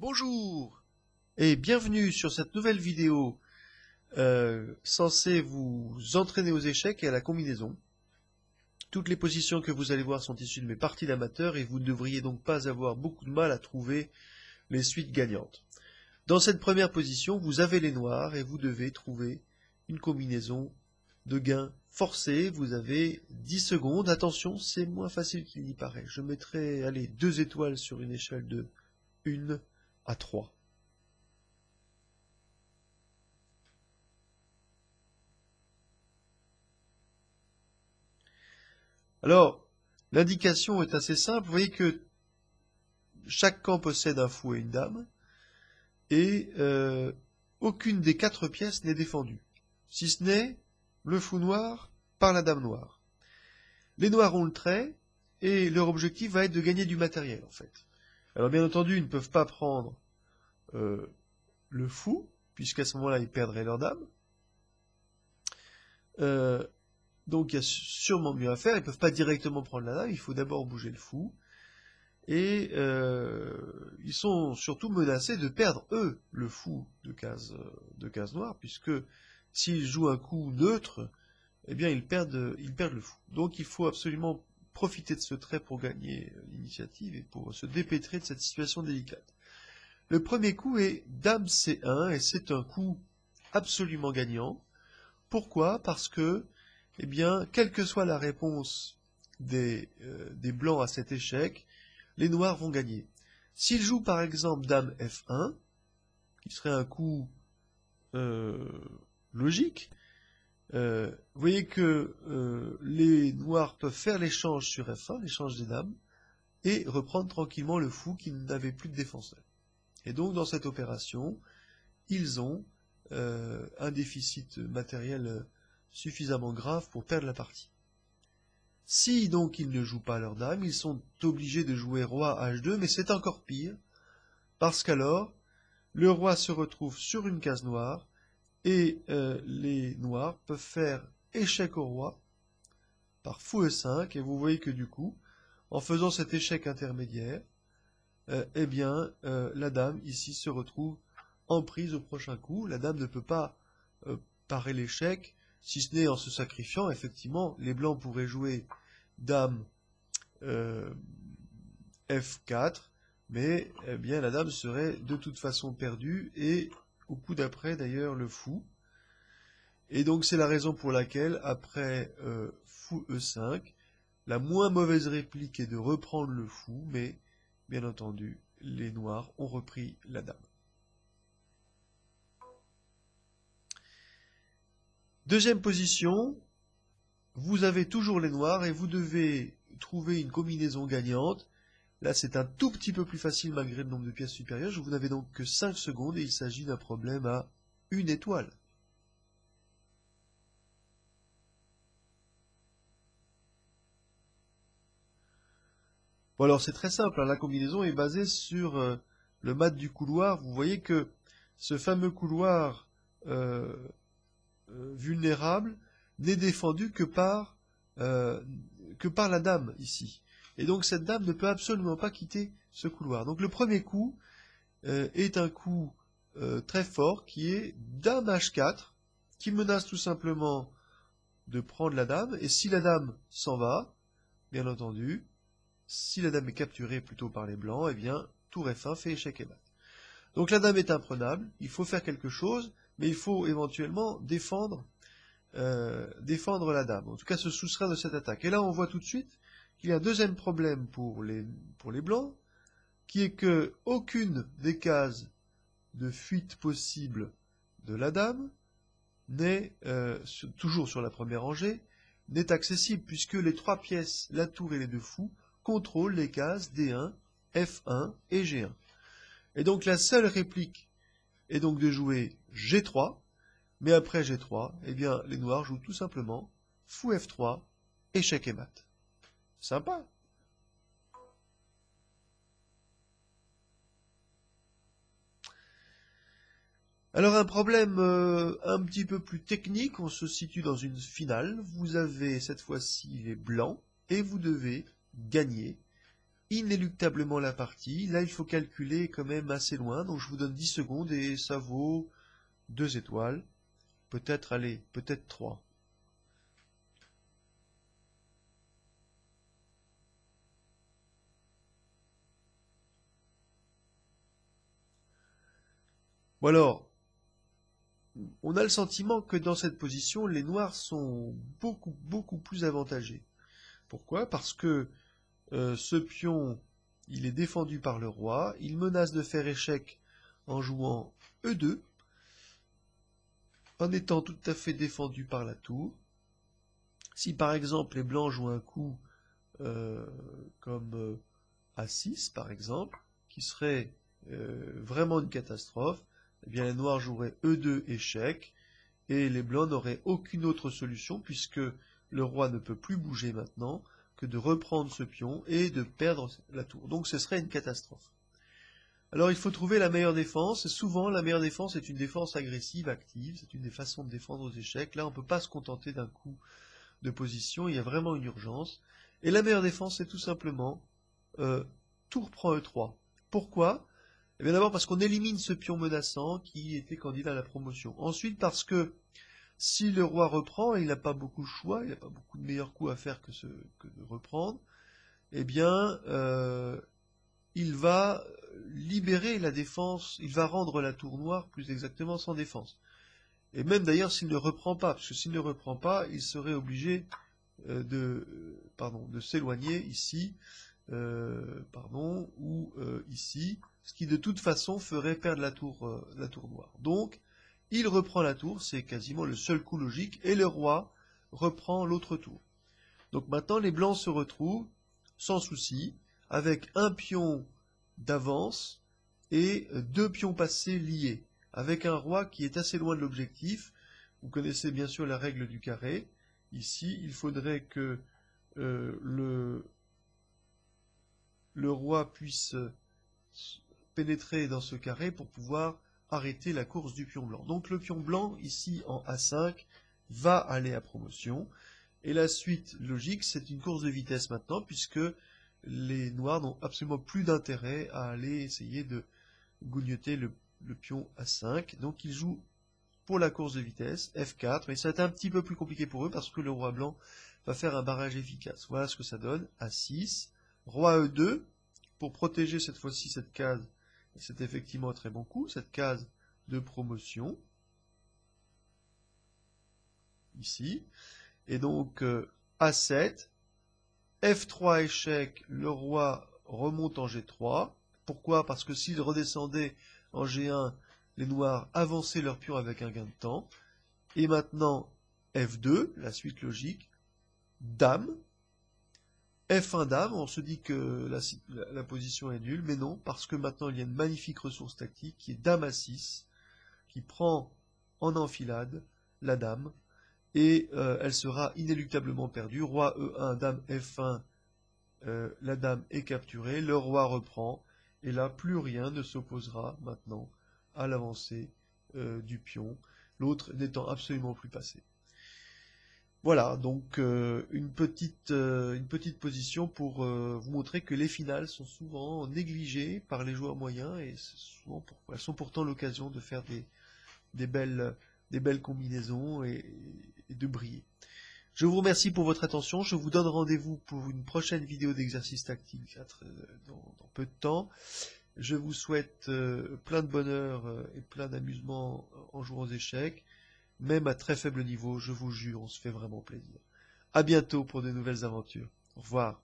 Bonjour et bienvenue sur cette nouvelle vidéo censée vous entraîner aux échecs et à la combinaison. Toutes les positions que vous allez voir sont issues de mes parties d'amateurs et vous ne devriez donc pas avoir beaucoup de mal à trouver les suites gagnantes. Dans cette première position, vous avez les noirs et vous devez trouver une combinaison de gains forcés. Vous avez 10 secondes. Attention, c'est moins facile qu'il n'y paraît. Je mettrai, allez, 2 étoiles sur une échelle de 1 à 3. Alors, l'indication est assez simple. Vous voyez que chaque camp possède un fou et une dame, et aucune des 4 pièces n'est défendue, si ce n'est le fou noir par la dame noire. Les noirs ont le trait, et leur objectif va être de gagner du matériel, en fait. Alors, bien entendu, ils ne peuvent pas prendre le fou, puisqu'à ce moment-là, ils perdraient leur dame. Donc, il y a sûrement mieux à faire. Ils ne peuvent pas directement prendre la dame, il faut d'abord bouger le fou. Et ils sont surtout menacés de perdre, eux, le fou de case noire, puisque s'ils jouent un coup neutre, eh bien ils perdent le fou. Donc il faut absolument profiter de ce trait pour gagner l'initiative et pour se dépêtrer de cette situation délicate. Le premier coup est Dame C1, et c'est un coup absolument gagnant. Pourquoi? Parce que, eh bien, quelle que soit la réponse des blancs à cet échec, les noirs vont gagner. S'ils jouent par exemple Dame F1, qui serait un coup logique, vous voyez que les noirs peuvent faire l'échange sur F1, l'échange des dames, et reprendre tranquillement le fou qui n'avait plus de défenseur. Et donc dans cette opération, ils ont un déficit matériel suffisamment grave pour perdre la partie. Si donc ils ne jouent pas leur dame, ils sont obligés de jouer roi H2, mais c'est encore pire, parce qu'alors, le roi se retrouve sur une case noire, et les noirs peuvent faire échec au roi par fou E5, et vous voyez que du coup, en faisant cet échec intermédiaire, eh bien, la dame ici se retrouve en prise au prochain coup. La dame ne peut pas parer l'échec, si ce n'est en se sacrifiant. Effectivement, les blancs pourraient jouer dame F4, mais eh bien la dame serait de toute façon perdue, et au coup d'après d'ailleurs le fou. Et donc c'est la raison pour laquelle après fou E5, la moins mauvaise réplique est de reprendre le fou, mais bien entendu les noirs ont repris la dame. Deuxième position, vous avez toujours les noirs et vous devez trouver une combinaison gagnante. Là, c'est un tout petit peu plus facile malgré le nombre de pièces supérieures. Vous n'avez donc que 5 secondes et il s'agit d'un problème à 1 étoile. Bon, alors c'est très simple, hein. La combinaison est basée sur le mat du couloir. Vous voyez que ce fameux couloir vulnérable n'est défendu que par la dame ici. Et donc cette dame ne peut absolument pas quitter ce couloir. Donc le premier coup est un coup très fort qui est Dame H4, qui menace tout simplement de prendre la dame, et si la dame s'en va, bien entendu, si la dame est capturée plutôt par les blancs, eh bien, tour F1 fait échec et mat. Donc la dame est imprenable, il faut faire quelque chose, mais il faut éventuellement défendre la dame, en tout cas se soustraire de cette attaque. Et là on voit tout de suite qu'il y a un deuxième problème pour les blancs, qui est que aucune des cases de fuite possible de la dame n'est, toujours sur la première rangée, n'est accessible, puisque les 3 pièces, la tour et les 2 fous, contrôlent les cases D1, F1 et G1. Et donc la seule réplique est donc de jouer G3, mais après G3, eh bien, les noirs jouent tout simplement fou F3, échec et mat. Sympa. Alors un problème un petit peu plus technique, on se situe dans une finale. Vous avez cette fois-ci les blancs, et vous devez gagner inéluctablement la partie. Là, il faut calculer quand même assez loin, donc je vous donne 10 secondes et ça vaut 2 étoiles. Peut-être, allez, peut-être 3. Ou alors, on a le sentiment que dans cette position, les noirs sont beaucoup plus avantagés. Pourquoi? Parce que ce pion, il est défendu par le roi, il menace de faire échec en jouant E2, en étant tout à fait défendu par la tour. Si par exemple les blancs jouent un coup comme A6 par exemple, qui serait vraiment une catastrophe, eh bien les noirs joueraient E2 échec, et les blancs n'auraient aucune autre solution puisque le roi ne peut plus bouger maintenant que de reprendre ce pion et de perdre la tour. Donc ce serait une catastrophe. Alors il faut trouver la meilleure défense, et souvent la meilleure défense est une défense agressive, active, c'est une des façons de défendre aux échecs. Là on ne peut pas se contenter d'un coup de position, il y a vraiment une urgence. Et la meilleure défense c'est tout simplement tour prend E3. Pourquoi? Eh bien d'abord parce qu'on élimine ce pion menaçant qui était candidat à la promotion. Ensuite parce que si le roi reprend, et il n'a pas beaucoup de choix, il n'a pas beaucoup de meilleurs coups à faire que de reprendre, eh bien il va libérer la défense, il va rendre la tour noire plus exactement sans défense. Et même d'ailleurs s'il ne reprend pas, parce que s'il ne reprend pas, il serait obligé de s'éloigner ici, ou ici, ce qui de toute façon ferait perdre la tour noire. Donc, il reprend la tour, c'est quasiment le seul coup logique, et le roi reprend l'autre tour. Donc maintenant, les blancs se retrouvent, sans souci, avec un pion d'avance et 2 pions passés liés, avec un roi qui est assez loin de l'objectif. Vous connaissez bien sûr la règle du carré. Ici, il faudrait que le roi puisse pénétrer dans ce carré pour pouvoir arrêter la course du pion blanc. Donc le pion blanc, ici en A5, va aller à promotion. Et la suite logique, c'est une course de vitesse maintenant, puisque les noirs n'ont absolument plus d'intérêt à aller essayer de gougnoter le pion A5. Donc ils jouent pour la course de vitesse, F4, mais ça va être un petit peu plus compliqué pour eux, parce que le roi blanc va faire un barrage efficace. Voilà ce que ça donne, A6, roi E2, pour protéger cette fois-ci cette case, et c'est effectivement un très bon coup, cette case de promotion, ici, et donc A7, F3 échec, le roi remonte en G3. Pourquoi? Parce que s'il redescendait en G1, les noirs avançaient leur pion avec un gain de temps. Et maintenant, F2, la suite logique, Dame, F1 Dame, on se dit que la position est nulle, mais non, parce que maintenant il y a une magnifique ressource tactique qui est Dame A6, qui prend en enfilade la Dame, et elle sera inéluctablement perdue. Roi E1, Dame F1, la Dame est capturée, le roi reprend, et là plus rien ne s'opposera maintenant à l'avancée du pion, l'autre n'étant absolument plus passé. Voilà, donc une petite position pour vous montrer que les finales sont souvent négligées par les joueurs moyens, et souvent elles sont pourtant l'occasion de faire des belles combinaisons et de briller. Je vous remercie pour votre attention, je vous donne rendez-vous pour une prochaine vidéo d'exercice tactique dans peu de temps. Je vous souhaite plein de bonheur et plein d'amusement en jouant aux échecs. Même à très faible niveau, je vous jure, on se fait vraiment plaisir. À bientôt pour de nouvelles aventures. Au revoir.